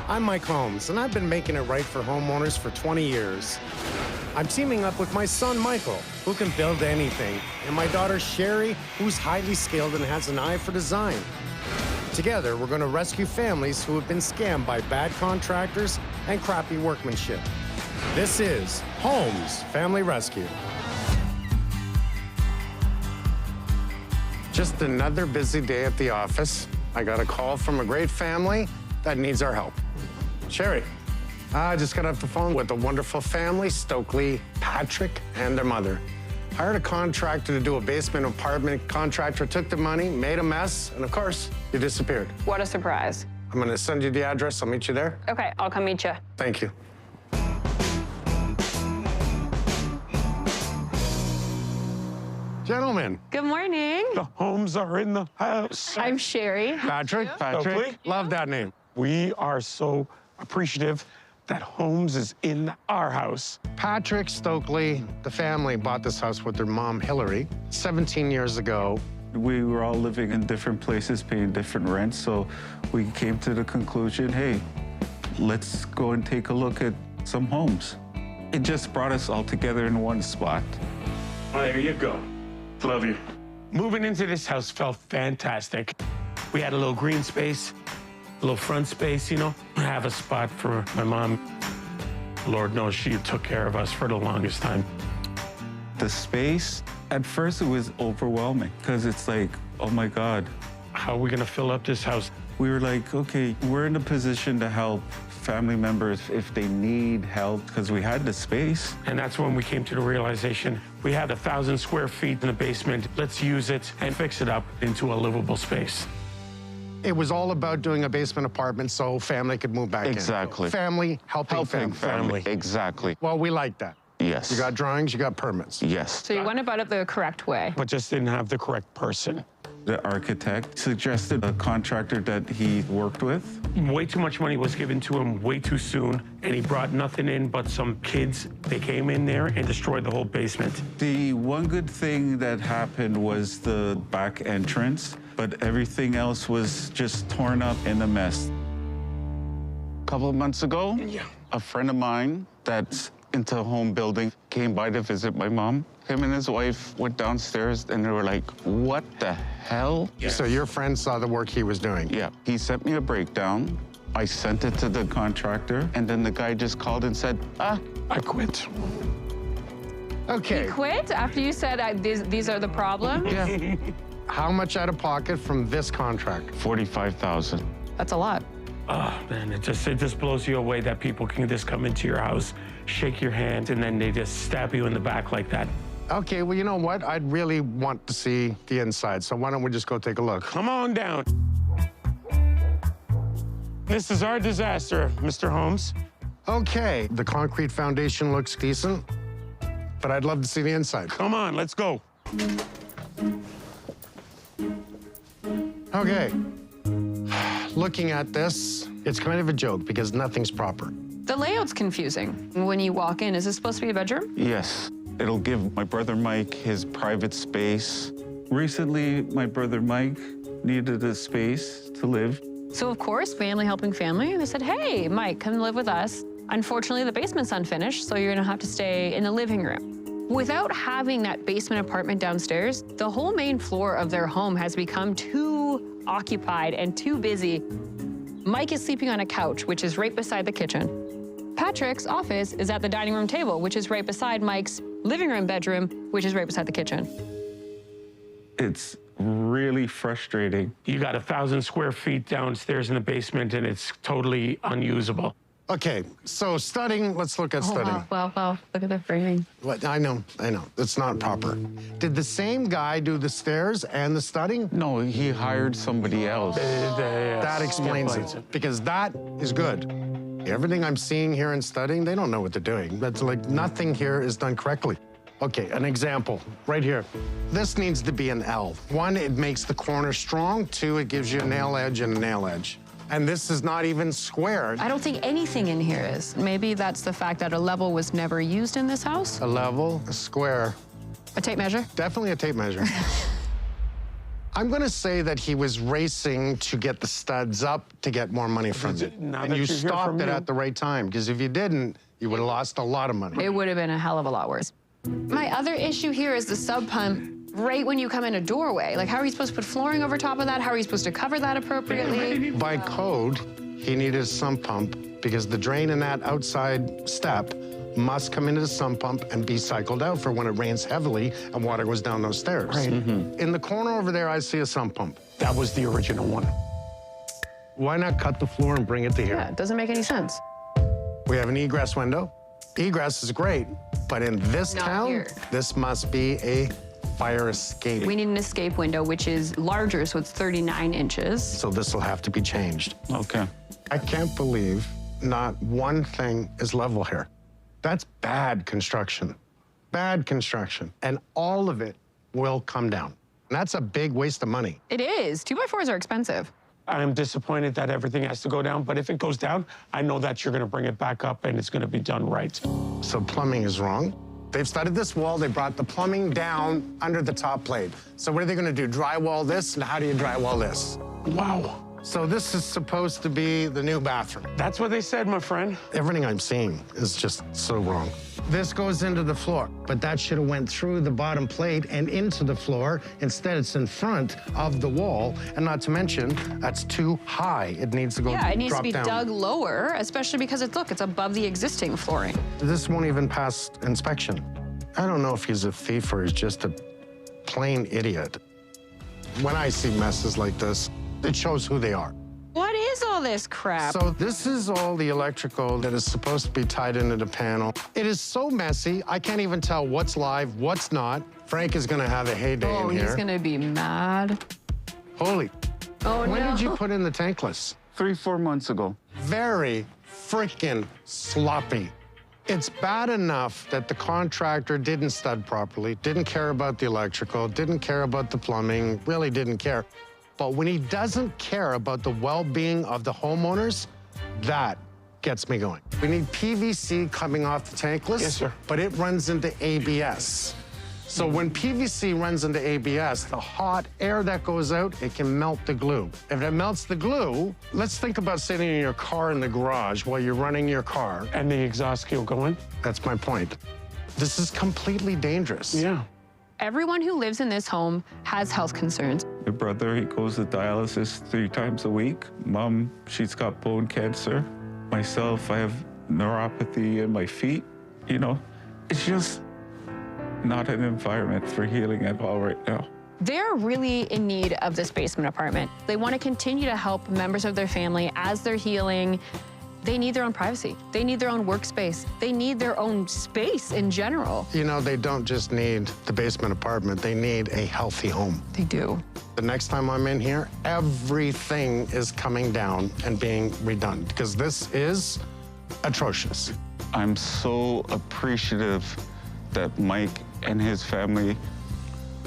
I'm Mike Holmes, and I've been making it right for homeowners for 20 years. I'm teaming up with my son, Michael, who can build anything, and my daughter, Sherry, who's highly skilled and has an eye for design. Together, we're going to rescue families who have been scammed by bad contractors and crappy workmanship. This is Holmes Family Rescue. Just another busy day at the office. I got a call from a great family that needs our help. Sherry, I just got off the phone with a wonderful family, Stokely, Patrick, and their mother. Hired a contractor to do a basement apartment. Contractor took the money, made a mess, and of course, he disappeared. What a surprise. I'm gonna send you the address. I'll meet you there. Okay, I'll come meet you. Thank you. Gentlemen. Good morning. The Holmes are in the house. I'm Sherry. Patrick. Stokely. Love that name. We are so appreciative that Holmes is in our house. Patrick, Stokely, the family bought this house with their mom, Hillary, 17 years ago. We were all living in different places, paying different rents, so we came to the conclusion, hey, let's go and take a look at some homes. It just brought us all together in one spot. There you go. Love you. Moving into this house felt fantastic. We had a little green space, a little front space, you know. I have a spot for my mom. Lord knows she took care of us for the longest time. The space, at first it was overwhelming because it's like, oh my God. How are we gonna fill up this house? We were like, okay, we're in a position to help family members if they need help because we had the space. And that's when we came to the realization, we have 1,000 square feet in the basement. Let's use it and fix it up into a livable space. It was all about doing a basement apartment so family could move back in. Exactly. Family helping family. Exactly. Well, we like that. Yes. You got drawings, you got permits. Yes. So you went about it the correct way. But just didn't have the correct person. The architect suggested a contractor that he worked with. Way too much money was given to him way too soon, and he brought nothing in but some kids. They came in there and destroyed the whole basement. The one good thing that happened was the back entrance, but everything else was just torn up in a mess. A couple of months ago, a friend of mine that's into home building came by to visit my mom. Him and his wife went downstairs and they were like, what the hell? So your friend saw the work he was doing? Yeah, he sent me a breakdown. I sent it to the contractor, and then the guy just called and said, I quit. Okay. You quit after you said these are the problems? Yeah. How much out of pocket from this contract? $45,000. That's a lot. Oh, man, it just blows you away that people can just come into your house, shake your hand, and then they just stab you in the back like that. Okay, well, you know what? I'd really want to see the inside, so why don't we just go take a look? Come on down. This is our disaster, Mr. Holmes. Okay, the concrete foundation looks decent, but I'd love to see the inside. Come on, let's go. Okay. Looking at this, it's kind of a joke because nothing's proper. The layout's confusing. When you walk in, is this supposed to be a bedroom? Yes. It'll give my brother Mike his private space. Recently, my brother Mike needed a space to live. So of course, family helping family. They said, hey, Mike, come live with us. Unfortunately, the basement's unfinished, so you're gonna have to stay in the living room. Without having that basement apartment downstairs, the whole main floor of their home has become too occupied and too busy. Mike is sleeping on a couch, which is right beside the kitchen. Patrick's office is at the dining room table, which is right beside Mike's living room bedroom, which is right beside the kitchen. It's really frustrating. You got 1,000 square feet downstairs in the basement, and it's totally unusable. Okay, so studding, let's look at studding. Wow, look at the framing. What, I know, it's not proper. Did the same guy do the stairs and the studding? No, he hired somebody else. That explains it, because that is good. Everything I'm seeing here in studying, they don't know what they're doing. That's like nothing here is done correctly. Okay, an example, right here. This needs to be an L. One, it makes the corner strong. Two, it gives you a nail edge and a nail edge. And this is not even square. I don't think anything in here is. Maybe that's the fact that a level was never used in this house. A level, a square. A tape measure? Definitely a tape measure. I'm going to say that he was racing to get the studs up to get more money from you. And you stopped it at the right time, because if you didn't, you would have lost a lot of money. It would have been a hell of a lot worse. My other issue here is the sub pump right when you come in a doorway. Like, how are you supposed to put flooring over top of that? How are you supposed to cover that appropriately? By code, he needed a sump pump because the drain in that outside step must come into the sump pump and be cycled out for when it rains heavily and water goes down those stairs. Right. In the corner over there, I see a sump pump. That was the original one. Why not cut the floor and bring it to here? Yeah, it doesn't make any sense. We have an egress window. Egress is great, but in this Not town, here. this must be a fire escape. We need an escape window, which is larger, so it's 39 inches. So this will have to be changed. Okay. I can't believe not one thing is level here. That's bad construction. Bad construction. And all of it will come down. And that's a big waste of money. It is. 2x4s are expensive. I'm disappointed that everything has to go down, but if it goes down, I know that you're gonna bring it back up and it's gonna be done right. So plumbing is wrong. They've studied this wall. They brought the plumbing down under the top plate. So what are they gonna do? Drywall this? And how do you drywall this? Wow. So this is supposed to be the new bathroom. That's what they said, my friend. Everything I'm seeing is just so wrong. This goes into the floor, but that should have went through the bottom plate and into the floor. Instead, it's in front of the wall, and not to mention, that's too high. It needs to go Yeah, it needs to drop be down. dug lower, especially because it's above the existing flooring. This won't even pass inspection. I don't know if he's a thief or he's just a plain idiot. When I see messes like this, it shows who they are. What is all this crap? So this is all the electrical that is supposed to be tied into the panel. It is so messy, I can't even tell what's live, what's not. Frank is gonna have a heyday in here. He's gonna be mad. Holy. Oh, When no. did you put in the tankless? 3-4 months ago. Very freaking sloppy. It's bad enough that the contractor didn't stud properly, didn't care about the electrical, didn't care about the plumbing, really didn't care. But when he doesn't care about the well-being of the homeowners, that gets me going. We need PVC coming off the tankless, Yes, sir. but it runs into ABS. So when PVC runs into ABS, the hot air that goes out, it can melt the glue. If it melts the glue, let's think about sitting in your car in the garage while you're running your car. And the exhaust keep going? That's my point. This is completely dangerous. Yeah. Everyone who lives in this home has health concerns. My brother, he goes to dialysis 3 times a week. Mom, she's got bone cancer. Myself, I have neuropathy in my feet. You know, it's just not an environment for healing at all right now. They're really in need of this basement apartment. They want to continue to help members of their family as they're healing. They need their own privacy. They need their own workspace. They need their own space in general. You know, they don't just need the basement apartment, they need a healthy home. They do. The next time I'm in here, everything is coming down and being redone because this is atrocious. I'm so appreciative that Mike and his family,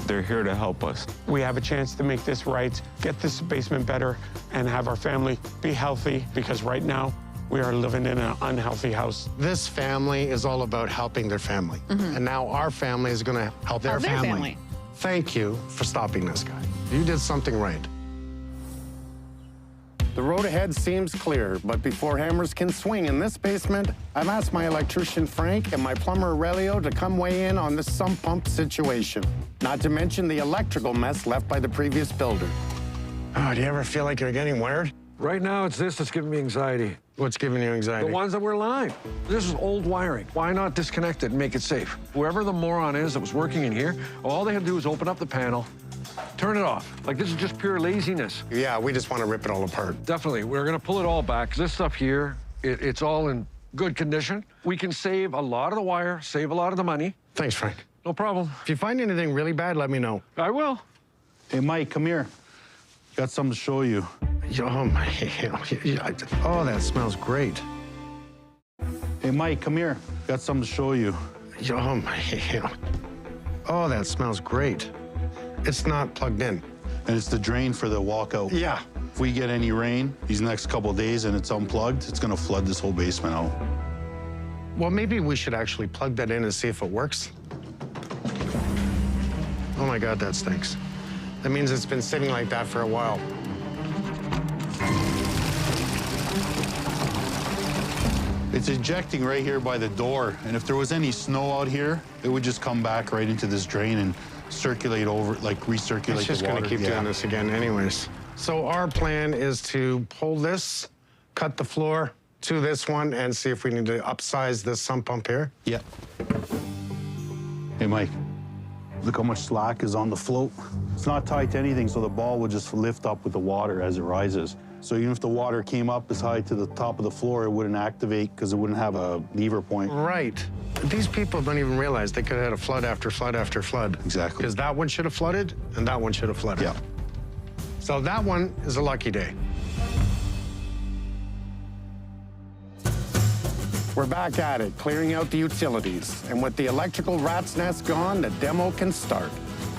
they're here to help us. We have a chance to make this right, get this basement better, and have our family be healthy, because right now, we are living in an unhealthy house. This family is all about helping their family. And now our family is going to help their family. Thank you for stopping this guy. You did something right. The road ahead seems clear, but before hammers can swing in this basement, I've asked my electrician Frank and my plumber Aurelio to come weigh in on the sump pump situation. Not to mention the electrical mess left by the previous builder. Oh, do you ever feel like you're getting wired? Right now, it's this that's giving me anxiety. What's giving you anxiety? The ones that were live. This is old wiring. Why not disconnect it and make it safe? Whoever the moron is that was working in here, all they had to do was open up the panel, turn it off. Like, this is just pure laziness. Yeah, we just want to rip it all apart. Definitely, we're gonna pull it all back, 'cause this stuff here, it's all in good condition. We can save a lot of the wire, save a lot of the money. Thanks, Frank. No problem. If you find anything really bad, let me know. I will. Hey, Mike, come here. Got something to show you. Oh, my. Oh, that smells great. Hey, Mike, come here. Got something to show you. Oh, my. Oh, that smells great. It's not plugged in. And it's the drain for the walkout. Yeah. If we get any rain these next couple of days and it's unplugged, it's gonna flood this whole basement out. Well, maybe we should actually plug that in and see if it works. Oh, my God, that stinks. That means it's been sitting like that for a while. It's ejecting right here by the door, and if there was any snow out here, it would just come back right into this drain and circulate over, like recirculate It's just the water. gonna keep doing this again anyways. So our plan is to pull this, cut the floor to this one, and see if we need to upsize this sump pump here. Yeah. Hey, Mike, look how much slack is on the float. It's not tied to anything, so the ball will just lift up with the water as it rises. So even if the water came up as high to the top of the floor, it wouldn't activate because it wouldn't have a lever point. Right. These people don't even realize they could have had a flood after flood after flood. Exactly. Because that one should have flooded, and that one should have flooded. Yeah. So that one is a lucky day. We're back at it, clearing out the utilities. And with the electrical rat's nest gone, the demo can start.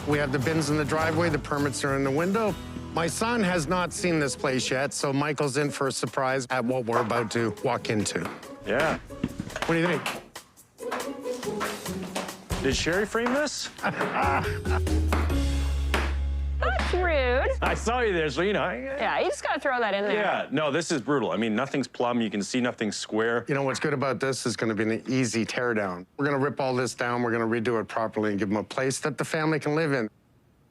We have the bins in the driveway, the permits are in the window. My son has not seen this place yet, so Michael's in for a surprise at what we're about to walk into. Yeah. What do you think? Did Sherry frame this? That's rude. I saw you there, so you know. Yeah, you just gotta throw that in there. Yeah, no, this is brutal. I mean, nothing's plumb. You can see nothing's square. You know what's good about this is gonna be an easy teardown. We're gonna rip all this down, we're gonna redo it properly and give them a place that the family can live in.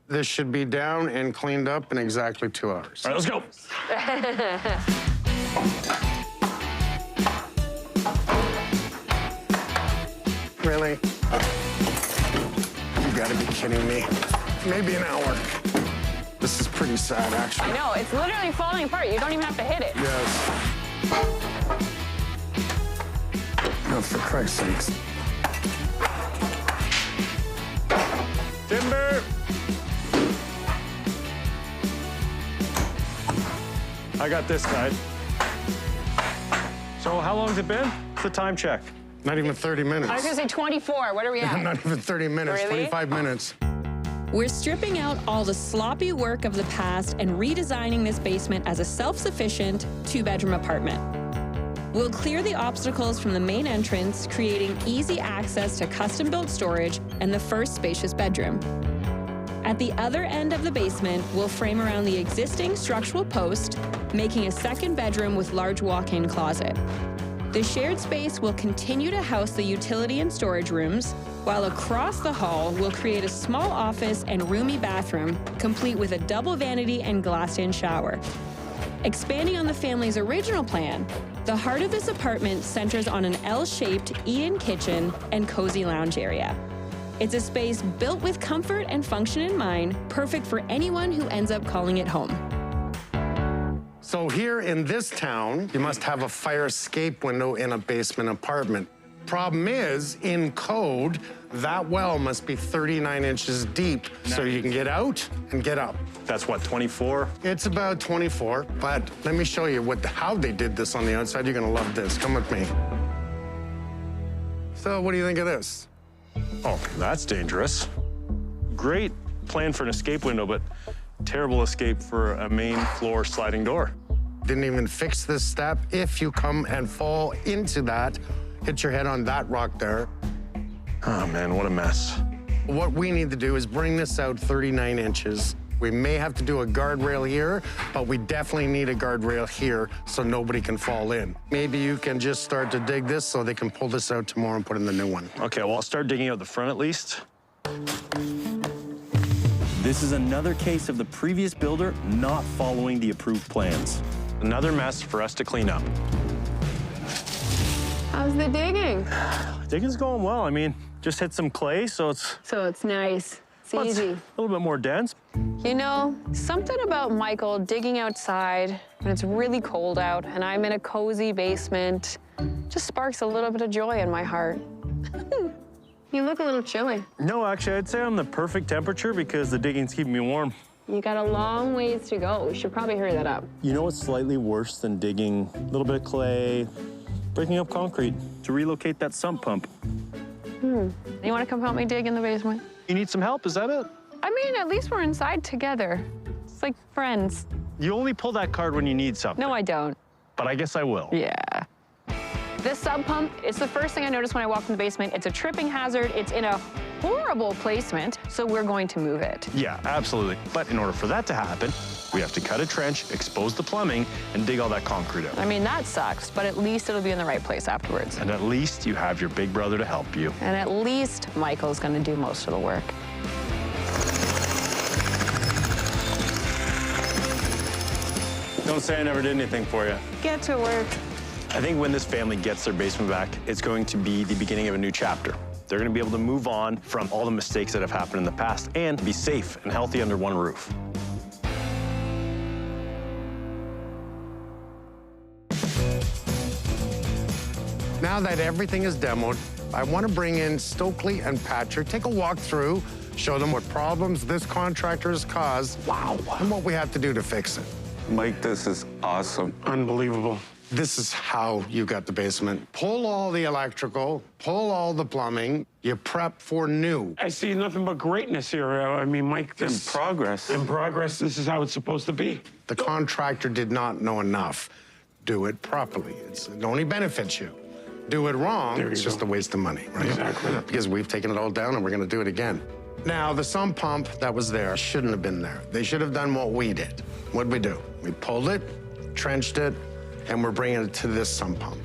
This should be down and cleaned up in exactly 2 hours. All right, let's go. Really? You gotta be kidding me. Maybe an hour. This is pretty sad, actually. I know, it's literally falling apart. You don't even have to hit it. Yes. Oh, for Christ's sakes. Timber. I got this side. So how long's it been? What's the time check? Not even 30 minutes. I was gonna say 24. What are we at? Not even 30 minutes, Really? 25 minutes. We're stripping out all the sloppy work of the past and redesigning this basement as a self-sufficient 2-bedroom apartment. We'll clear the obstacles from the main entrance, creating easy access to custom-built storage and the first spacious bedroom. At the other end of the basement, we'll frame around the existing structural post, making a second bedroom with large walk-in closet. The shared space will continue to house the utility and storage rooms, while across the hall, we'll create a small office and roomy bathroom, complete with a double vanity and glassed-in shower. Expanding on the family's original plan, the heart of this apartment centers on an L-shaped eat-in kitchen and cozy lounge area. It's a space built with comfort and function in mind, perfect for anyone who ends up calling it home. So here in this town, you must have a fire escape window in a basement apartment. Problem is, in code, that well must be 39 inches deep, so you can get out and get up. That's what, 24? It's about 24, but let me show you how they did this on the outside. You're gonna love this. Come with me. So what do you think of this? Oh, that's dangerous. Great plan for an escape window, but terrible escape for a main floor sliding door. Didn't even fix this step. If you come and fall into that, hit your head on that rock there. Oh, man, what a mess. What we need to do is bring this out 39 inches. We may have to do a guardrail here, but we definitely need a guardrail here so nobody can fall in. Maybe you can just start to dig this so they can pull this out tomorrow and put in the new one. Okay, well, I'll start digging out the front at least. This is another case of the previous builder not following the approved plans. Another mess for us to clean up. How's the digging? Digging's going well. I mean, just hit some clay, so it's So it's nice. It's well, easy. a little bit more dense. You know, something about Michael digging outside when it's really cold out and I'm in a cozy basement just sparks a little bit of joy in my heart. You look a little chilly. No, actually, I'd say I'm the perfect temperature because the digging's keeping me warm. You got a long ways to go. We should probably hurry that up. You know what's slightly worse than digging a little bit of clay, breaking up concrete to relocate that sump pump? You want to come help me dig in the basement? You need some help, is that it? I mean, at least we're inside together. It's like friends. You only pull that card when you need something. No, I don't. But I guess I will. Yeah. This sub pump, it's the first thing I noticed when I walked in the basement. It's a tripping hazard. It's in a horrible placement, so we're going to move it. Yeah, absolutely. But in order for that to happen, we have to cut a trench, expose the plumbing, and dig all that concrete out. I mean, that sucks, but at least it'll be in the right place afterwards. And at least you have your big brother to help you. And at least Michael's gonna do most of the work. Don't say I never did anything for you. Get to work. I think when this family gets their basement back, it's going to be the beginning of a new chapter. They're going to be able to move on from all the mistakes that have happened in the past and be safe and healthy under one roof. Now that everything is demoed, I want to bring in Stokely and Patrick, take a walk through, show them what problems this contractor has caused, and what we have to do to fix it. Mike, this is awesome. Unbelievable. This is how you got the basement. Pull all the electrical, pull all the plumbing, you prep for new. I see nothing but greatness here. I mean, Mike, In this... progress. In progress, this is how it's supposed to be. The contractor did not know enough. Do it properly. It only benefits you. Do it wrong, There you it's just go. a waste of money, right? Exactly. Because we've taken it all down and we're gonna do it again. Now, the sump pump that was there shouldn't have been there. They should have done what we did. What'd we do? We pulled it, trenched it, and we're bringing it to this sump pump.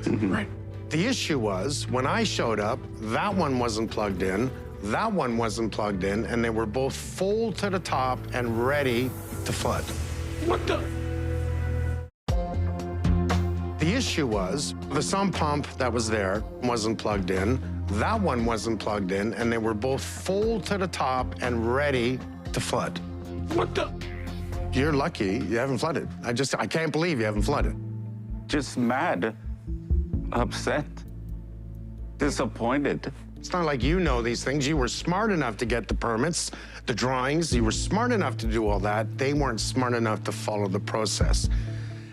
Right. The issue was, when I showed up, that one wasn't plugged in, that one wasn't plugged in, and they were both full to the top and ready to flood. What the... The issue was, the sump pump that was there wasn't plugged in, that one wasn't plugged in, and they were both full to the top and ready to flood. What the... You're lucky you haven't flooded. I can't believe you haven't flooded. Just mad, upset, disappointed. It's not like you know these things. You were smart enough to get the permits, the drawings. You were smart enough to do all that. They weren't smart enough to follow the process.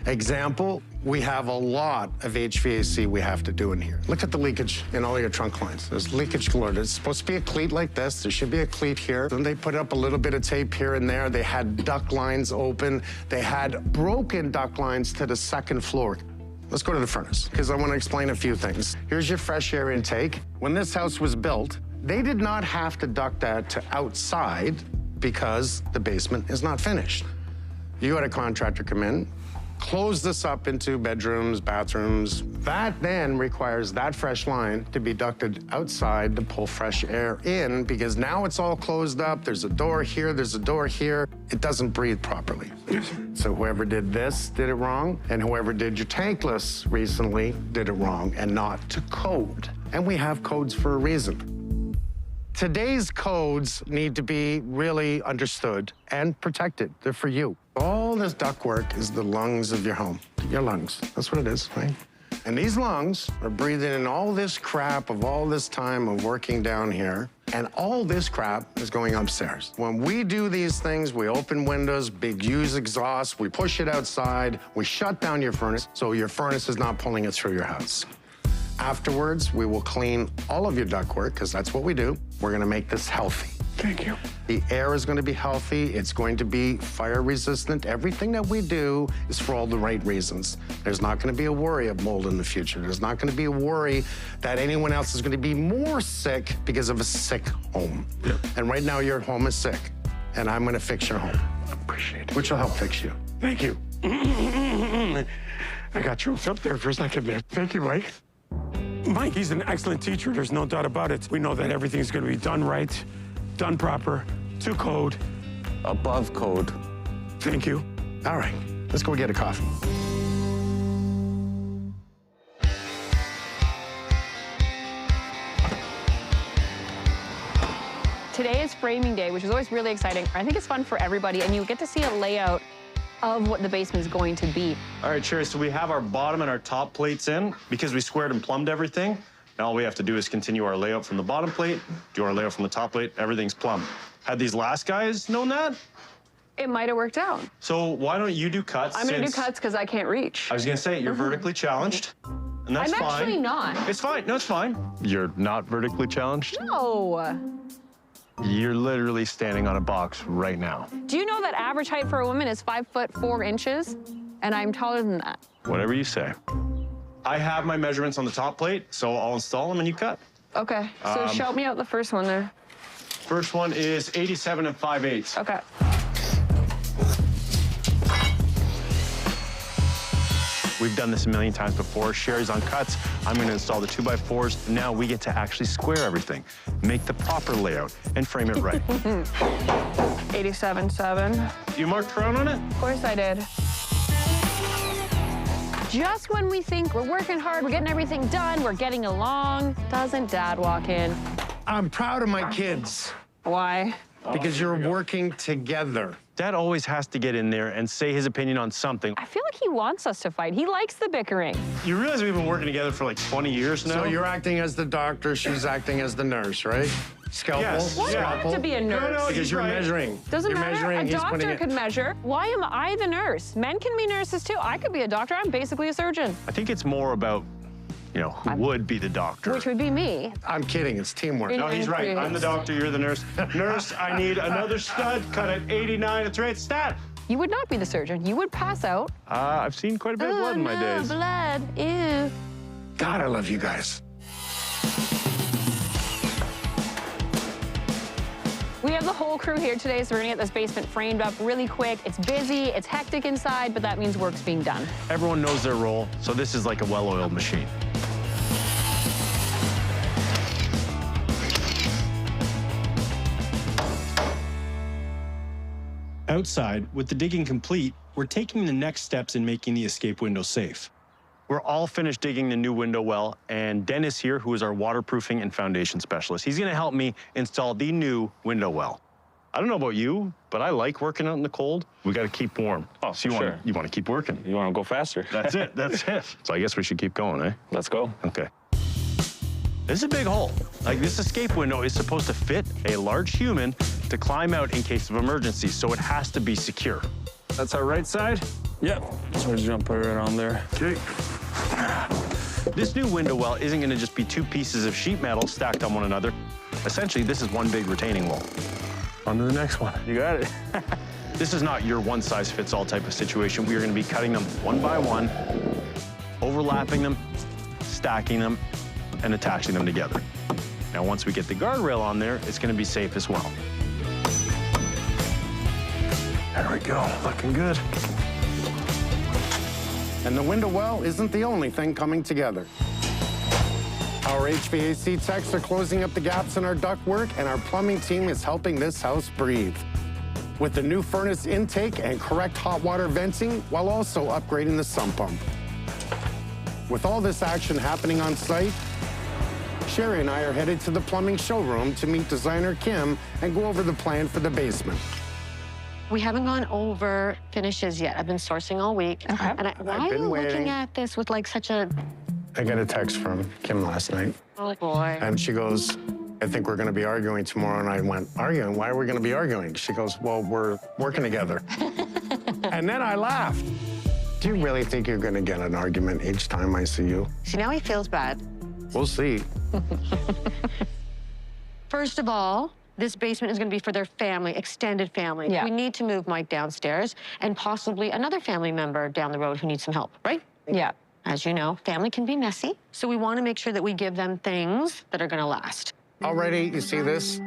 Example, we have a lot of HVAC we have to do in here. Look at the leakage in all your trunk lines. There's leakage galore. There's supposed to be a cleat like this. There should be a cleat here. Then they put up a little bit of tape here and there. They had duct lines open. They had broken duct lines to the second floor. Let's go to the furnace, because I want to explain a few things. Here's your fresh air intake. When this house was built, they did not have to duct that to outside because the basement is not finished. You had a contractor come in, close this up into bedrooms, bathrooms. That then requires that fresh line to be ducted outside to pull fresh air in, because now it's all closed up. There's a door here, there's a door here. It doesn't breathe properly. So whoever did this did it wrong, and whoever did your tankless recently did it wrong and not to code. And we have codes for a reason. Today's codes need to be really understood and protected. They're for you. All this ductwork is the lungs of your home. Your lungs. That's what it is, right? And these lungs are breathing in all this crap of all this time of working down here, and all this crap is going upstairs. When we do these things, we open windows, big use exhaust, we push it outside, we shut down your furnace so your furnace is not pulling it through your house. Afterwards, we will clean all of your ductwork, because that's what we do. We're gonna make this healthy. Thank you. The air is going to be healthy. It's going to be fire resistant. Everything that we do is for all the right reasons. There's not going to be a worry of mold in the future. There's not going to be a worry that anyone else is going to be more sick because of a sick home. Yep. And right now your home is sick, and I'm going to fix your home, Appreciate it. which will help fix you. Thank you. I got choked up there for a second there. Thank you, Mike. Mike, he's an excellent teacher. There's no doubt about it. We know that everything's going to be done right, done proper, to code. Above code. Thank you. All right, let's go get a coffee. Today is framing day, which is always really exciting. I think it's fun for everybody, and you get to see a layout of what the basement is going to be. All right, Sherry, so we have our bottom and our top plates in because we squared and plumbed everything. Now all we have to do is continue our layout from the bottom plate, do our layout from the top plate, everything's plumbed. Had these last guys known that? It might have worked out. So why don't you do cuts? I'm gonna do cuts because I can't reach. I was gonna say, you're vertically challenged, and that's I'm fine. actually not. It's fine, no, it's fine. You're not vertically challenged? No. You're literally standing on a box right now. Do you know that average height for a woman is 5'4"? And I'm taller than that. Whatever you say. I have my measurements on the top plate, so I'll install them and you cut. Okay, so shout me out the first one there. First one is 87 and 5/8. Okay. We've done this a million times before. Sherry's on cuts. I'm going to install the 2x4s. Now we get to actually square everything, make the proper layout, and frame it right. 87.7. You marked around on it? Of course I did. Just when we think we're working hard, we're getting everything done, we're getting along, doesn't Dad walk in? I'm proud of my kids Why? because you're working together. Dad always has to get in there and say his opinion on something. I feel like he wants us to fight. He likes the bickering. You realize we've been working together for like 20 years now? So you're acting as the doctor, she's acting as the nurse, right? Scalpel. Yes. Why do I have to be a nurse? No, Because you're measuring. Doesn't you're matter. Measuring, A he's putting doctor it- could measure. Why am I the nurse? Men can be nurses too. I could be a doctor. I'm basically a surgeon, I think it's more about, you know, who would be the doctor. which would be me. I'm kidding, it's teamwork. In- No, he's right. I'm the doctor, you're the nurse. Nurse, I need another stud, cut at 89. That's right, stat. You would not be the surgeon. You would pass out. I've seen quite a bit of blood in my days. Blood. Ew. God, I love you guys. We have the whole crew here today, so we're gonna get this basement framed up really quick. It's busy, it's hectic inside, but that means work's being done. Everyone knows their role, so this is like a well-oiled machine. Outside, with the digging complete, we're taking the next steps in making the escape window safe. We're all finished digging the new window well, and Dennis here, who is our waterproofing and foundation specialist, he's gonna help me install the new window well. I don't know about you, but I like working out in the cold. We gotta keep warm. Oh, so you wanna keep working. You want to go faster? That's it, that's it. So I guess we should keep going, eh? Let's go. Okay. This is a big hole. Like, this escape window is supposed to fit a large human to climb out in case of emergency, so it has to be secure. That's our right side? Yep. So we're just gonna put it right on there. Okay. This new window well isn't gonna just be two pieces of sheet metal stacked on one another. Essentially, this is one big retaining wall. On to the next one. You got it. This is not your one-size-fits-all type of situation. We are gonna be cutting them one by one, overlapping them, stacking them, and attaching them together. Now, once we get the guardrail on there, it's gonna be safe as well. There we go, looking good. And the window well isn't the only thing coming together. Our HVAC techs are closing up the gaps in our ductwork, and our plumbing team is helping this house breathe. With the new furnace intake and correct hot water venting, while also upgrading the sump pump. With all this action happening on site, Sherry and I are headed to the plumbing showroom to meet designer Kim and go over the plan for the basement. We haven't gone over finishes yet. I've been sourcing all week. Okay. And why are been you waiting. looking at this with like such a, I got a text from Kim last night, oh boy. and she goes, I think we're gonna be arguing tomorrow. And I went, arguing? Why are we gonna be arguing? She goes, well, we're working together. And then I laughed. Do you really think you're gonna get an argument each time I see you? See, now he feels bad. We'll see. First of all, this basement is going to be for their family, extended family. Yeah. We need to move Mike downstairs and possibly another family member down the road who needs some help, right? Yeah. As you know, family can be messy. So we want to make sure that we give them things that are going to last. Already, you see this?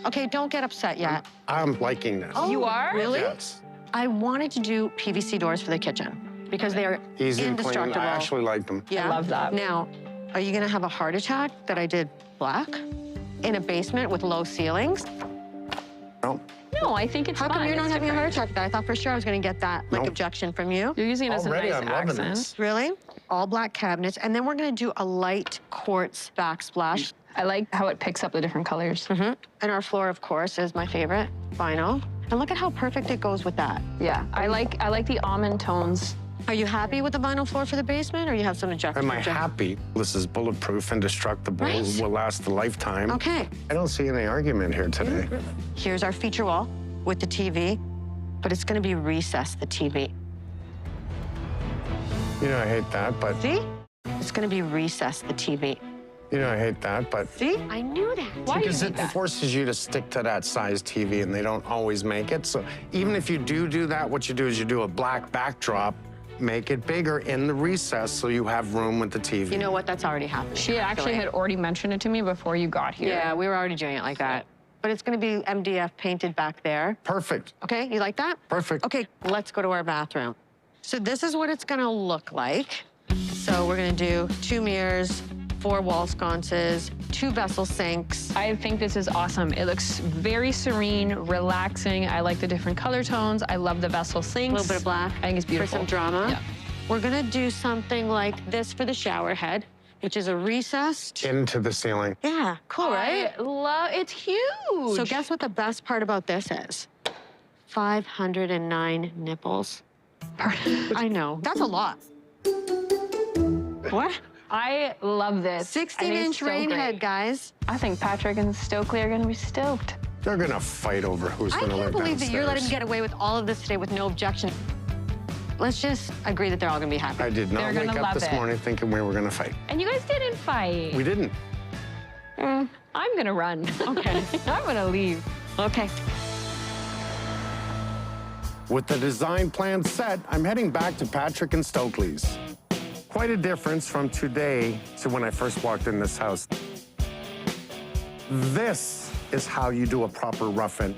Okay, don't get upset yet. I'm liking this. You are? Really? Yes. I wanted to do PVC doors for the kitchen because they are Easy to clean. indestructible. I actually like them. Yeah. I love that. Now, are you going to have a heart attack that I did black in a basement with low ceilings? No. No, I think it's How come fun. you're not It's having a different. heart attack? I thought for sure I was going to get that like Nope. objection from you. You're using it as Already, a nice I'm loving accent. this. Really? All black cabinets. And then we're going to do a light quartz backsplash. I like how it picks up the different colors. And our floor, of course, is my favorite, vinyl. And look at how perfect it goes with that. Yeah, I like the almond tones. Are you happy with the vinyl floor for the basement, or you have some objections? Am I happy? This is bulletproof, indestructible, Right. will last a lifetime. Okay. I don't see any argument here today. Here's our feature wall with the TV, but it's going to be recessed, the TV. You know, I hate that, but See? It's going to be recessed, the TV. you know, I hate that, but See? I knew that. Why do you because hate it that? forces you to stick to that size TV, and they don't always make it. So even if you do that, what you do is you do a black backdrop make it bigger in the recess so you have room with the TV. You know what? That's already happened. She actually had already mentioned it to me before you got here. Yeah, we were already doing it like that. But it's going to be MDF painted back there. Perfect. Okay, you like that? Perfect. Okay, let's go to our bathroom. So this is what it's going to look like. So we're going to do 2 mirrors, 4 wall sconces, 2 vessel sinks. I think this is awesome. It looks very serene, relaxing. I like the different color tones. I love the vessel sinks. A little bit of black. I think it's beautiful. For some drama. Yeah. We're gonna do something like this for the shower head, which is a recessed. Into the ceiling. Yeah, cool, right? I love, it's huge. So guess what the best part about this is? 509 nipples. Pardon? I know, that's a lot. What? I love this. 16-inch rain head, guys. I think Patrick and Stokely are gonna be stoked. They're gonna fight over who's I gonna live can't believe downstairs. that you're letting them get away with all of this today with no objection. Let's just agree that they're all gonna be happy. I did not They're wake gonna up love this it. morning thinking we were gonna fight. And you guys didn't fight. We didn't. I'm gonna run. Okay. I'm gonna leave. Okay. With the design plan set, I'm heading back to Patrick and Stokely's. Quite a difference from today to when I first walked in this house. This is how you do a proper rough-in.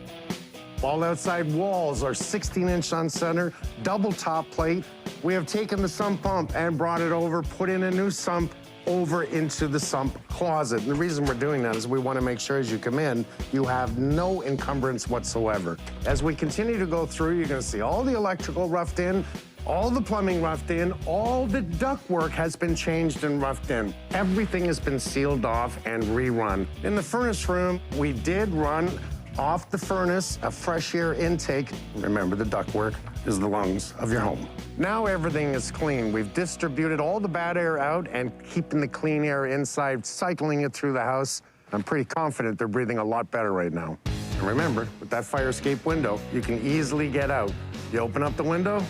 All outside walls are 16-inch on center, double top plate. We have taken the sump pump and brought it over, put in a new sump over into the sump closet. And the reason we're doing that is we want to make sure as you come in, you have no encumbrance whatsoever. As we continue to go through, you're going to see all the electrical roughed in, all the plumbing roughed in, all the ductwork has been changed and roughed in. Everything has been sealed off and rerun. In the furnace room, we did run off the furnace a fresh air intake. Remember, the ductwork is the lungs of your home. Now everything is clean. We've distributed all the bad air out and keeping the clean air inside, cycling it through the house. I'm pretty confident they're breathing a lot better right now. And remember, with that fire escape window, you can easily get out. You open up the window,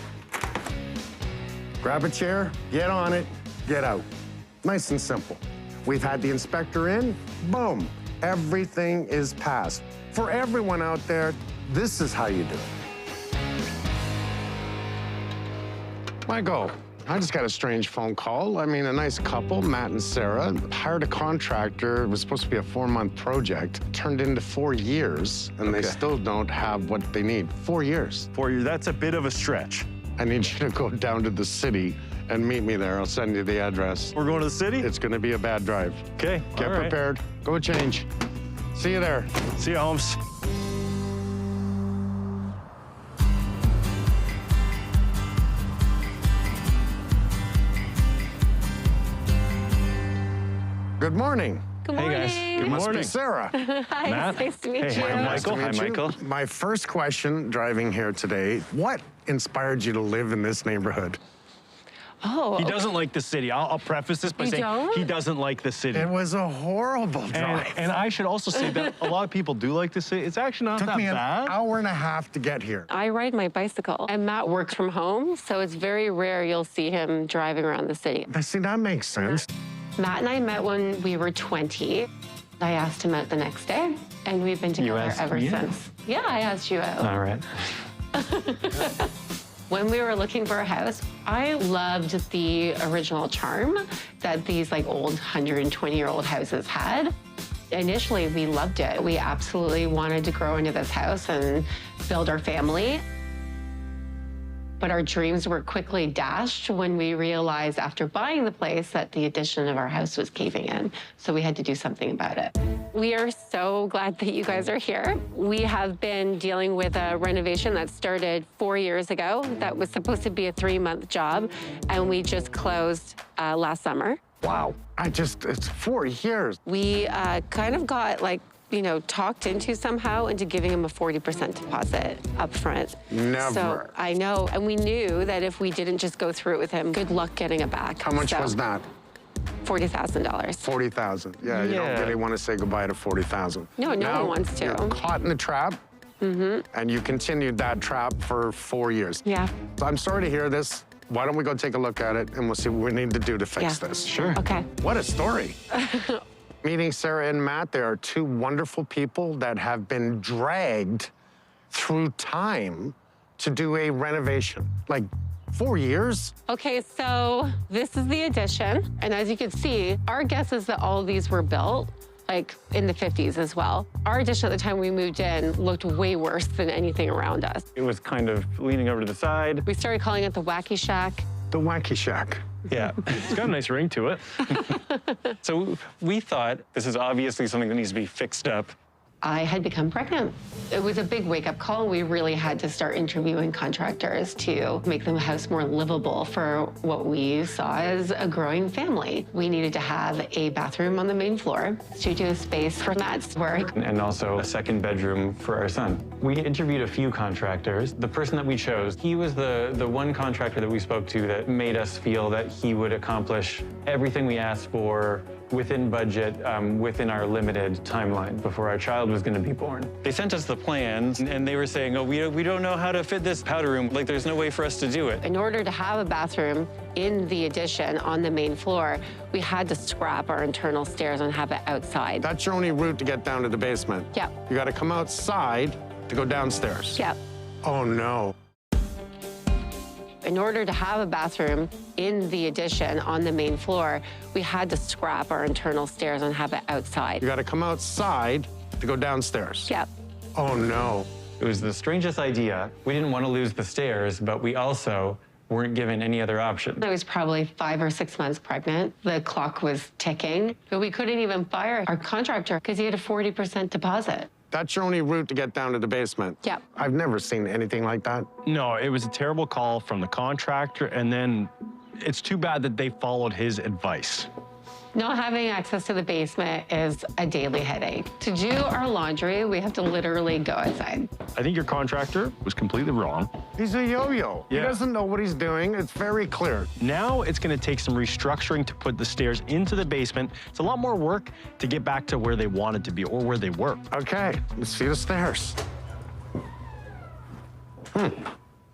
grab a chair, get on it, get out. Nice and simple. We've had the inspector in, boom, everything is passed. For everyone out there, this is how you do it. Michael, I just got a strange phone call. I mean, a nice couple, Matt and Sarah, hired a contractor. It was supposed to be a 4-month project, turned into 4 years, and they still don't have what they need. 4 years. 4 years, that's a bit of a stretch. I need you to go down to the city and meet me there. I'll send you the address. We're going to the city? It's gonna be a bad drive. Okay, Get all right. prepared. Go change. See you there. See you, Holmes. Good morning. Good morning. Hey, guys. Good Must morning. be Sarah. Hi, Matt. nice to meet Hey, you. I'm Nice to Michael. Hi, meet you. Michael. My first question driving here today, what inspired you to live in this neighborhood? Oh, He doesn't like the city. I'll preface this by You saying don't? he doesn't like the city. It was a horrible drive. And I should also say that a lot of people do like the city. It's actually not Took that me an bad. hour and a half to get here. I ride my bicycle, and Matt works from home, so it's very rare you'll see him driving around the city. See, that makes sense. Matt and I met when we were 20. I asked him out the next day, and we've been together asked ever me out? since. Yeah, I asked you out. All right. When we were looking for a house, I loved the original charm that these like old 120-year-old houses had. Initially, we loved it. We absolutely wanted to grow into this house and build our family. But our dreams were quickly dashed when we realized after buying the place that the addition of our house was caving in. So we had to do something about it. We are so glad that you guys are here. We have been dealing with a renovation that started 4 years ago. That was supposed to be a 3-month job, and we just closed last summer. Wow. It's 4 years. We kind of got talked somehow into giving him a 40% deposit up front. Never. So I know, and we knew that if we didn't just go through it with him, good luck getting it back. How much was that? $40,000. $40,000. Yeah, you don't really want to say goodbye to $40,000. No, no one wants to. You're caught in a trap, and you continued that trap for 4 years. Yeah. So I'm sorry to hear this. Why don't we go take a look at it, and we'll see what we need to do to fix this. Sure. Okay. What a story. Meeting Sarah and Matt, they are two wonderful people that have been dragged through time to do a renovation. Like, 4 years? Okay, so this is the addition. And as you can see, our guess is that all of these were built like in the 50s as well. Our addition at the time we moved in looked way worse than anything around us. It was kind of leaning over to the side. We started calling it the Wacky Shack. The Wacky Shack. Yeah, it's got a nice ring to it. So we thought this is obviously something that needs to be fixed up. I had become pregnant. It was a big wake-up call. We really had to start interviewing contractors to make the house more livable for what we saw as a growing family. We needed to have a bathroom on the main floor, studio space for Matt's work. And also a second bedroom for our son. We interviewed a few contractors. The person that we chose, he was the one contractor that we spoke to that made us feel that he would accomplish everything we asked for within budget, within our limited timeline before our child was going to be born. They sent us the plans, and they were saying, oh, we don't know how to fit this powder room. Like, there's no way for us to do it. In order to have a bathroom in the addition on the main floor, we had to scrap our internal stairs and have it outside. That's your only route to get down to the basement. Yep. You got to come outside to go downstairs. Yep. Oh, no. In order to have a bathroom in the addition on the main floor, we had to scrap our internal stairs and have it outside. You got to come outside to go downstairs. Yep. Oh, no. It was the strangest idea. We didn't want to lose the stairs, but we also weren't given any other option. I was probably 5 or 6 months pregnant. The clock was ticking, but we couldn't even fire our contractor because he had a 40% deposit. That's your only route to get down to the basement. Yep. I've never seen anything like that. No, it was a terrible call from the contractor, and then it's too bad that they followed his advice. Not having access to the basement is a daily headache. To do our laundry, we have to literally go outside. I think your contractor was completely wrong. He's a yo-yo. He Yeah. doesn't know what he's doing. It's very clear. Now it's going to take some restructuring to put the stairs into the basement. It's a lot more work to get back to where they wanted to be or where they were. Okay, let's see the stairs.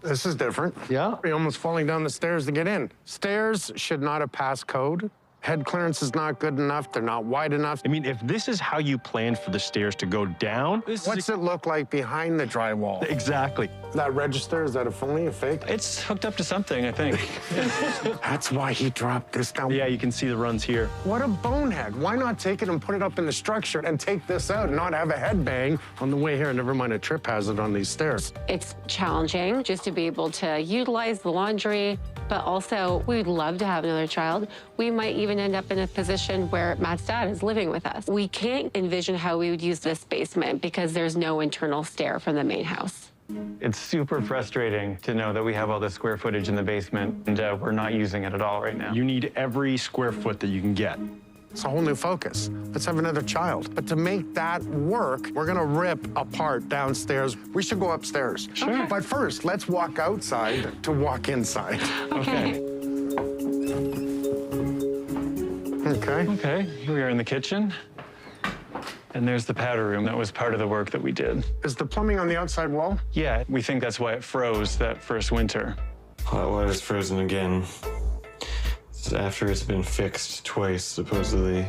This is different. Yeah. You're almost falling down the stairs to get in. Stairs should not have passed code. Head clearance is not good enough. They're not wide enough. I mean, if this is how you planned for the stairs to go down, What's it look like behind the drywall? exactly. That register, is that a phony, a fake? It's hooked up to something, I think. That's why he dropped this down. Yeah, you can see the runs here. What a bonehead. Why not take it and put it up in the structure and take this out and not have a headbang on the way here? Never mind a trip hazard on these stairs. It's challenging just to be able to utilize the laundry, but also we'd love to have another child. We might even end up in a position where Matt's dad is living with us. We can't envision how we would use this basement because there's no internal stair from the main house. It's super frustrating to know that we have all this square footage in the basement and we're not using it at all right now. You need every square foot that you can get. It's a whole new focus. Let's have another child. But to make that work, we're gonna rip apart downstairs. We should go upstairs. Sure. But first, let's walk outside to walk inside. Okay. Okay. Okay, here we are in the kitchen. And there's the powder room. That was part of the work that we did. Is the plumbing on the outside wall? Yeah, we think that's why it froze that first winter. Hot water's frozen again. It's after it's been fixed twice, supposedly.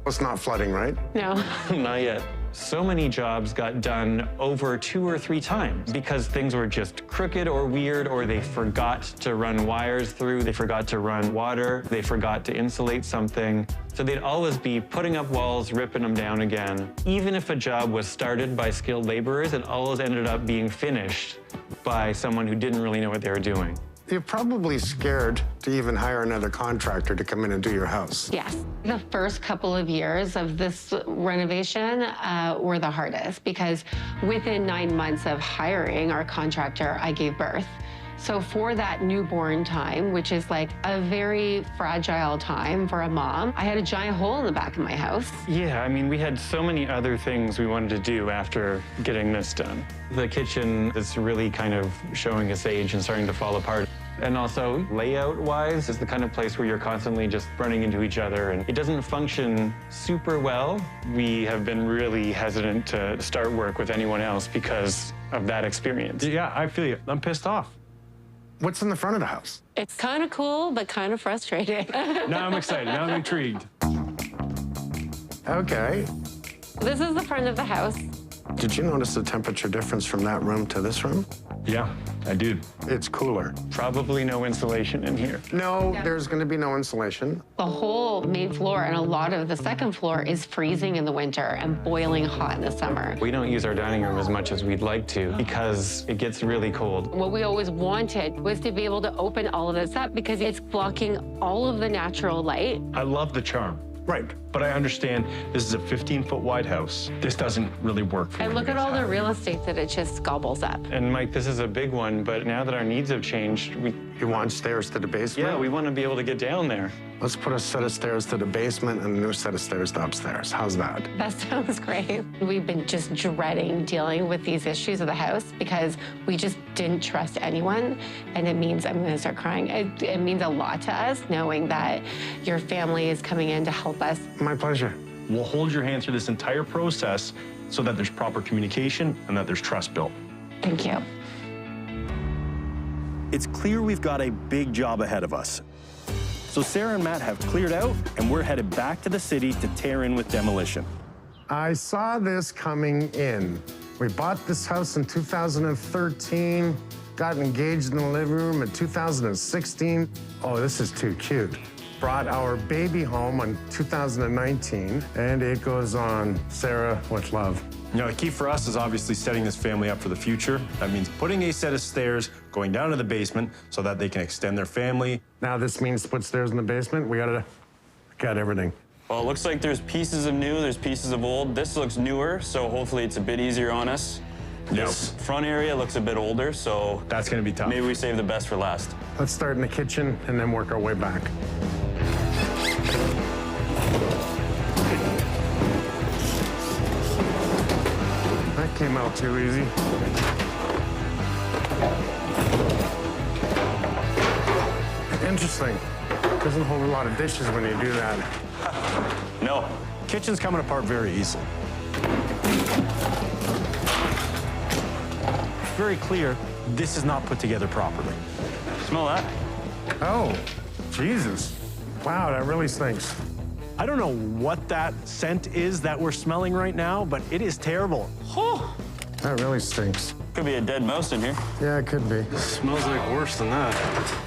It's not flooding, right? No. Not yet. So many jobs got done over 2 or 3 times because things were just crooked or weird, or they forgot to run wires through, they forgot to run water, they forgot to insulate something. So they'd always be putting up walls, ripping them down again. Even if a job was started by skilled laborers, it always ended up being finished by someone who didn't really know what they were doing. You're probably scared to even hire another contractor to come in and do your house. Yes. The first couple of years of this renovation were the hardest because within 9 months of hiring our contractor, I gave birth. So for that newborn time, which is like a very fragile time for a mom, I had a giant hole in the back of my house. Yeah, I mean, we had so many other things we wanted to do after getting this done. The kitchen is really kind of showing its age and starting to fall apart. And also, layout-wise, is the kind of place where you're constantly just running into each other, and it doesn't function super well. We have been really hesitant to start work with anyone else because of that experience. Yeah, I feel you. I'm pissed off. What's in the front of the house? It's kind of cool, but kind of frustrating. Now I'm excited. Now I'm intrigued. Okay. This is the front of the house. Did you notice the temperature difference from that room to this room? Yeah. I do. It's cooler. Probably no insulation in here. No, there's going to be no insulation. The whole main floor and a lot of the second floor is freezing in the winter and boiling hot in the summer. We don't use our dining room as much as we'd like to because it gets really cold. What we always wanted was to be able to open all of this up because it's blocking all of the natural light. I love the charm. Right. But I understand this is a 15-foot wide house. This doesn't really work for And look at all the real estate that it just gobbles up. And Mike, this is a big one, but now that our needs have changed, You want stairs to the basement? we want to be able to get down there. Let's put a set of stairs to the basement and a new set of stairs to upstairs. How's that? That sounds great. We've been just dreading dealing with these issues of the house because we just didn't trust anyone. And it means, I'm gonna start crying. It means a lot to us knowing that your family is coming in to help us. My pleasure. We'll hold your hand through this entire process so that there's proper communication and that there's trust built. Thank you. It's clear we've got a big job ahead of us. So Sarah and Matt have cleared out, and we're headed back to the city to tear in with demolition. I saw this coming in. We bought this house in 2013, got engaged in the living room in 2016. Oh, this is too cute. Brought our baby home in 2019, and it goes on. Sarah, with love. You know, the key for us is obviously setting this family up for the future. That means putting a set of stairs going down to the basement so that they can extend their family. Now this means to put stairs in the basement. We got everything. Well, it looks like there's pieces of new, there's pieces of old. This looks newer, so hopefully it's a bit easier on us. This front area looks a bit older, so that's gonna be tough. Maybe we save the best for last. Let's start in the kitchen and then work our way back. That came out too easy. Interesting. Doesn't hold a lot of dishes when you do that. No. Kitchen's coming apart very easily. Very clear, this is not put together properly. Smell that? Oh, Jesus. Wow, that really stinks. I don't know what that scent is that we're smelling right now, but it is terrible. Oh. That really stinks. Could be a dead mouse in here. Yeah, it could be. Smells like worse than that.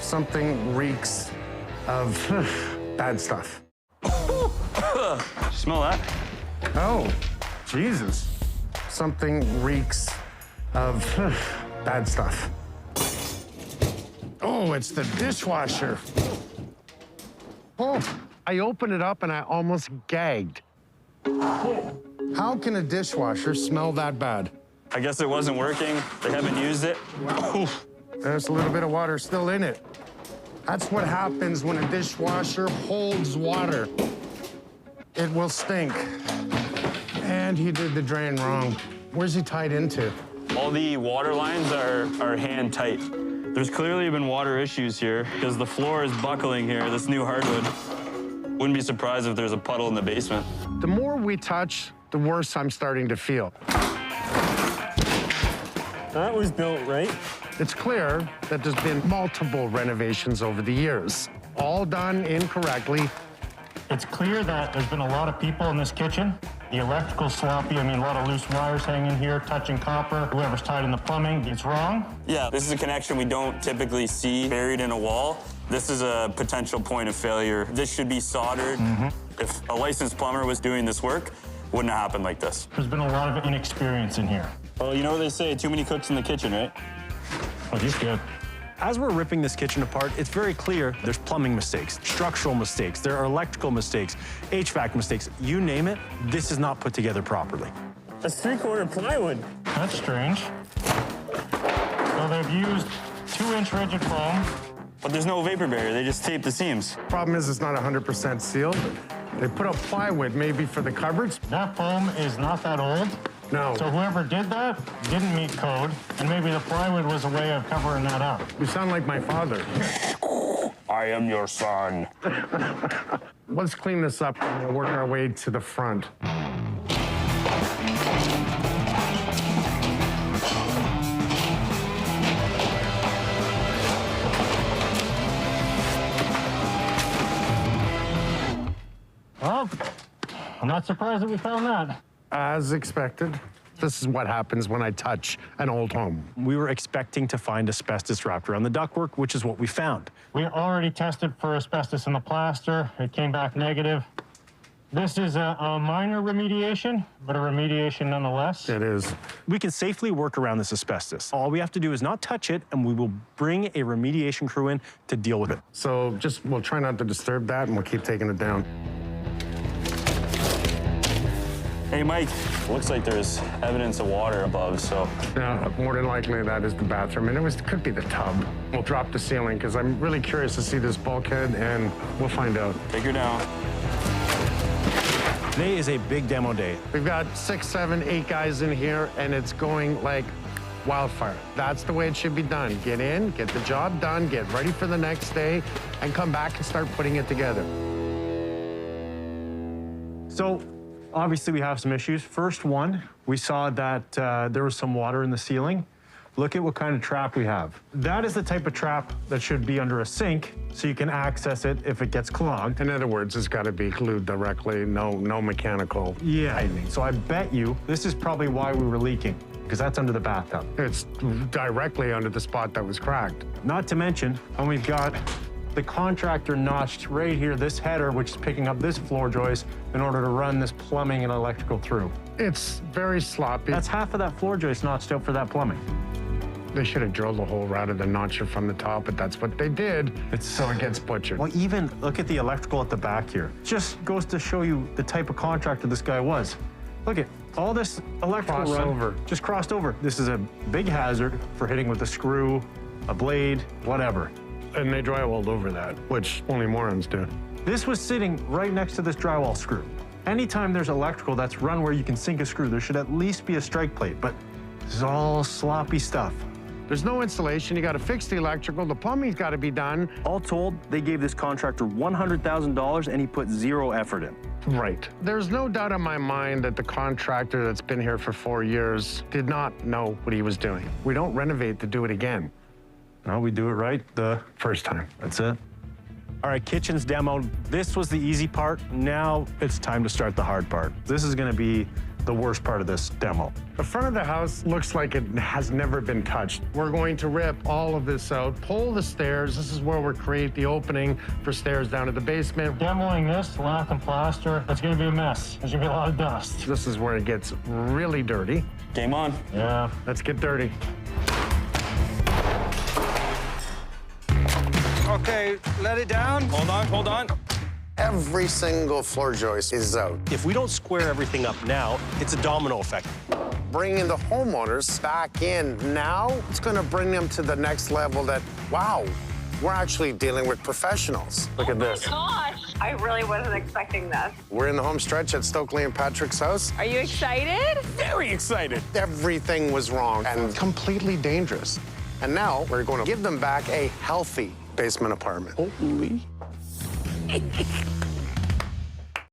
Something reeks of bad stuff. Smell that? Oh, Jesus. Something reeks of bad stuff. Oh, it's the dishwasher. Oh, I opened it up and I almost gagged. How can a dishwasher smell that bad? I guess it wasn't working. They haven't used it. There's a little bit of water still in it. That's what happens when a dishwasher holds water. It will stink. And he did the drain wrong. Where's he tied into? All the water lines are hand tight. There's clearly been water issues here because the floor is buckling here, this new hardwood. Wouldn't be surprised if there's a puddle in the basement. The more we touch, the worse I'm starting to feel. That was built right. It's clear that there's been multiple renovations over the years, all done incorrectly. It's clear that there's been a lot of people in this kitchen. The electrical's sloppy. I mean, a lot of loose wires hanging here, touching copper. Whoever's tied in the plumbing, it's wrong. Yeah, this is a connection we don't typically see buried in a wall. This is a potential point of failure. This should be soldered. If a licensed plumber was doing this work, wouldn't have happened like this. There's been a lot of inexperience in here. Well, you know what they say, too many cooks in the kitchen, right? Oh, he's good. As we're ripping this kitchen apart, it's very clear there's plumbing mistakes, structural mistakes, there are electrical mistakes, HVAC mistakes, you name it, this is not put together properly. That's 3/4 plywood. That's strange. So they've used 2-inch rigid foam. But there's no vapor barrier, they just tape the seams. Problem is, it's not 100% sealed. They put up plywood maybe for the cupboards. That foam is not that old. No. So whoever did that didn't meet code, and maybe the plywood was a way of covering that up. You sound like my father. I am your son. Let's clean this up and we'll work our way to the front. Well, I'm not surprised that we found that. As expected. This is what happens when I touch an old home. We were expecting to find asbestos wrapped around the ductwork, which is what we found. We already tested for asbestos in the plaster. It came back negative. This is a minor remediation, but a remediation nonetheless. It is. We can safely work around this asbestos. All we have to do is not touch it, and we will bring a remediation crew in to deal with it. So we'll try not to disturb that, and we'll keep taking it down. Hey, Mike, looks like there's evidence of water above, so. Yeah, more than likely that is the bathroom, and it could be the tub. We'll drop the ceiling, because I'm really curious to see this bulkhead, and we'll find out. Take her down. Today is a big demo day. We've got 6, 7, 8 guys in here, and it's going like wildfire. That's the way it should be done. Get in, get the job done, get ready for the next day, and come back and start putting it together. So, obviously we have some issues. First one, we saw that there was some water in the ceiling. Look at what kind of trap we have. That is the type of trap that should be under a sink so you can access it if it gets clogged. In other words, it's got to be glued directly, no mechanical tightening. So I bet you this is probably why we were leaking, because that's under the bathtub. It's directly under the spot that was cracked. Not to mention, and we've got the contractor notched right here, this header, which is picking up this floor joist in order to run this plumbing and electrical through. It's very sloppy. That's half of that floor joist notched out for that plumbing. They should have drilled a hole rather than notch it from the top, but that's what they did, so it gets butchered. Well, even look at the electrical at the back here. Just goes to show you the type of contractor this guy was. Look at all this electrical run just crossed over. This is a big hazard for hitting with a screw, a blade, whatever. And they drywalled over that, which only morons do. This was sitting right next to this drywall screw. Anytime there's electrical that's run where you can sink a screw, there should at least be a strike plate, but this is all sloppy stuff. There's no installation. You got to fix the electrical. The plumbing's got to be done. All told, they gave this contractor $100,000 and he put zero effort in. Right. There's no doubt in my mind that the contractor that's been here for 4 years did not know what he was doing. We don't renovate to do it again. No, we do it right the first time. That's it. All right, kitchen's demoed. This was the easy part. Now it's time to start the hard part. This is going to be the worst part of this demo. The front of the house looks like it has never been touched. We're going to rip all of this out, pull the stairs. This is where we'll create the opening for stairs down to the basement. Demoing this, lath and plaster, it's gonna be a mess. There's gonna be a lot of dust. This is where it gets really dirty. Game on. Yeah. Let's get dirty. Okay, let it down. Hold on, hold on. Every single floor joist is out. If we don't square everything up now, it's a domino effect. Bringing the homeowners back in now, it's going to bring them to the next level that, wow, we're actually dealing with professionals. Look at this. Gosh, I really wasn't expecting this. We're in the home stretch at Stokely and Patrick's house. Are you excited? Very excited. Everything was wrong and completely dangerous. And now we're going to give them back a healthy basement apartment. Holy.